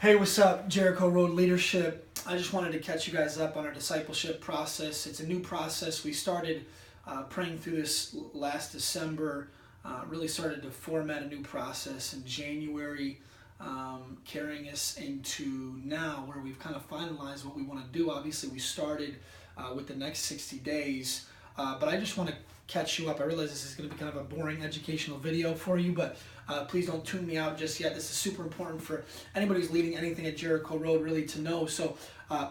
Hey, what's up, Jericho Road Leadership? I just wanted to catch you guys up on our discipleship process. It's a new process. We started praying through this last December, really started to format a new process in January, carrying us into now where we've kind of finalized what we want to do. Obviously, we started with the next 60 days, but I just want to catch you up. I realize this is going to be kind of a boring educational video for you, but please don't tune me out just yet. This is super important for anybody who's leading anything at Jericho Road really to know. So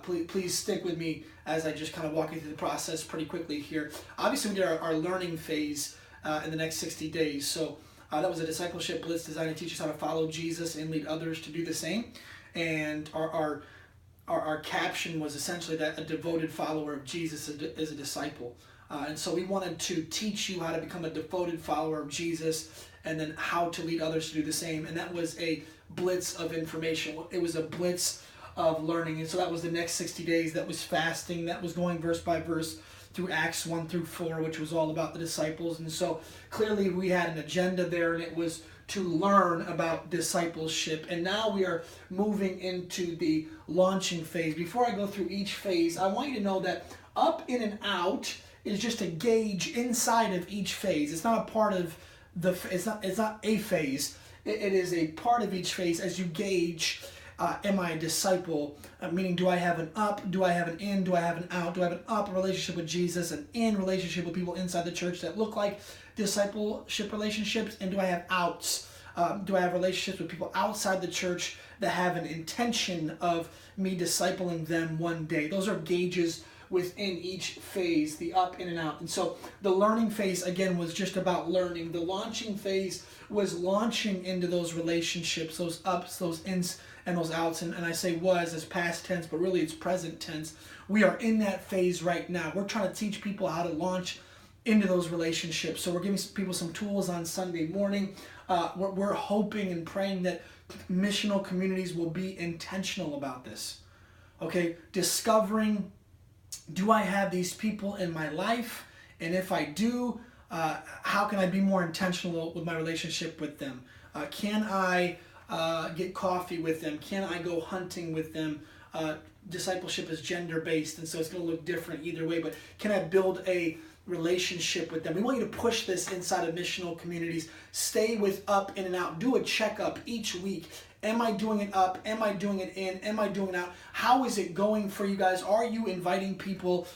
please stick with me as I just kind of walk you through the process pretty quickly here. Obviously, we did our learning phase in the next 60 days. So that was a discipleship blitz designed to teach us how to follow Jesus and lead others to do the same. And our caption was essentially that a devoted follower of Jesus is a disciple. And so we wanted to teach you how to become a devoted follower of Jesus and then how to lead others to do the same. And that was a blitz of information. It was a blitz of learning. And so that was the next 60 days. That was fasting. That was going verse by verse through Acts 1 through 4, which was all about the disciples. And so clearly we had an agenda there, and it was to learn about discipleship. And now we are moving into the launching phase. Before I go through each phase, I want you to know that up, in, and out is just a gauge inside of each phase. It's not a part of it's not a phase. It is a part of each phase as you gauge, am I a disciple? Meaning, do I have an up? Do I have an in? Do I have an out? Do I have an up relationship with Jesus, an in relationship with people inside the church that look like discipleship relationships? And do I have outs? Do I have relationships with people outside the church that have an intention of me discipling them one day? Those are gauges within each phase, the up, in, and out. And so the learning phase, again, was just about learning. The launching phase was launching into those relationships, those ups, those ins, and those outs. And I say was as past tense, but really it's present tense. We are in that phase right now. We're trying to teach people how to launch into those relationships. So we're giving people some tools on Sunday morning. We're hoping and praying that missional communities will be intentional about this. Okay, discovering, do I have these people in my life? And if I do, how can I be more intentional with my relationship with them? Can I get coffee with them? Can I go hunting with them? Discipleship is gender-based, and so it's going to look different either way, but can I build a relationship with them? We want you to push this inside of missional communities. Stay with up, in, and out. Do a checkup each week. Am I doing it up? Am I doing it in? Am I doing it out? How is it going for you guys? Are you inviting people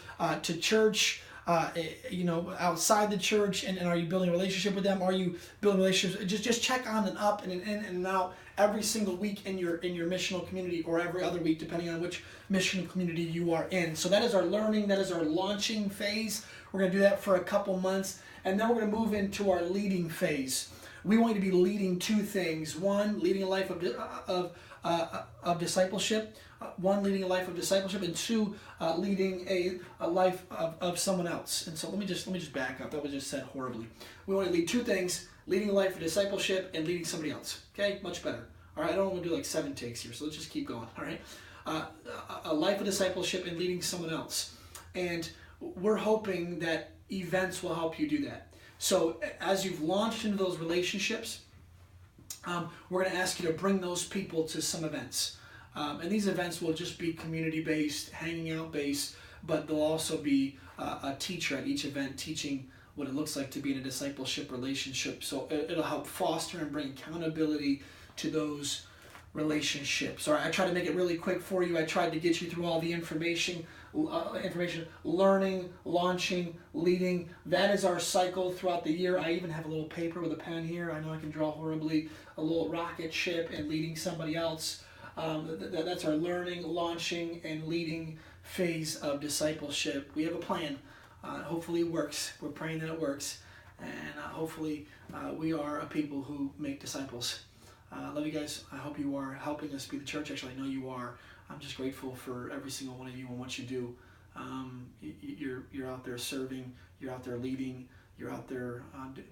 to church, outside the church, and are you building a relationship with them? Are you building relationships? Just check on an up and an in and an out every single week in your missional community, or every other week, depending on which missional community you are in. So that is our learning. That is our launching phase. We're going to do that for a couple months, and then we're going to move into our leading phase. We want you to be leading two things. One, leading a life of discipleship. Leading a life of discipleship, and two, leading a life of someone else. And so let me just back up. That was just said horribly. We want to lead two things: leading a life of discipleship and leading somebody else. Okay, much better. All right, I don't want to do like 7 takes here, so let's just keep going. All right, a life of discipleship and leading someone else, and we're hoping that events will help you do that. So as you've launched into those relationships, we're going to ask you to bring those people to some events. And these events will just be community-based, hanging out-based, but there'll also be a teacher at each event teaching what it looks like to be in a discipleship relationship. So it'll help foster and bring accountability to those relationships. All right, I tried to make it really quick for you. I tried to get you through all the information, learning, launching, leading. That is our cycle throughout the year. I even have a little paper with a pen here. I know I can draw horribly. A little rocket ship and leading somebody else. That's our learning, launching, and leading phase of discipleship. We have a plan. Hopefully it works. We're praying that it works. And hopefully we are a people who make disciples. Love you guys. I hope you are helping us be the church. Actually, I know you are. I'm just grateful for every single one of you and what you do. You're out there serving. You're out there leading. You're out there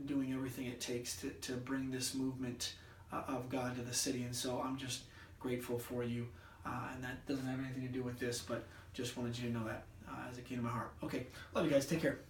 doing everything it takes to bring this movement of God to the city. And so I'm just grateful for you. And that doesn't have anything to do with this, but just wanted you to know that as it came to my heart. Okay. Love you guys. Take care.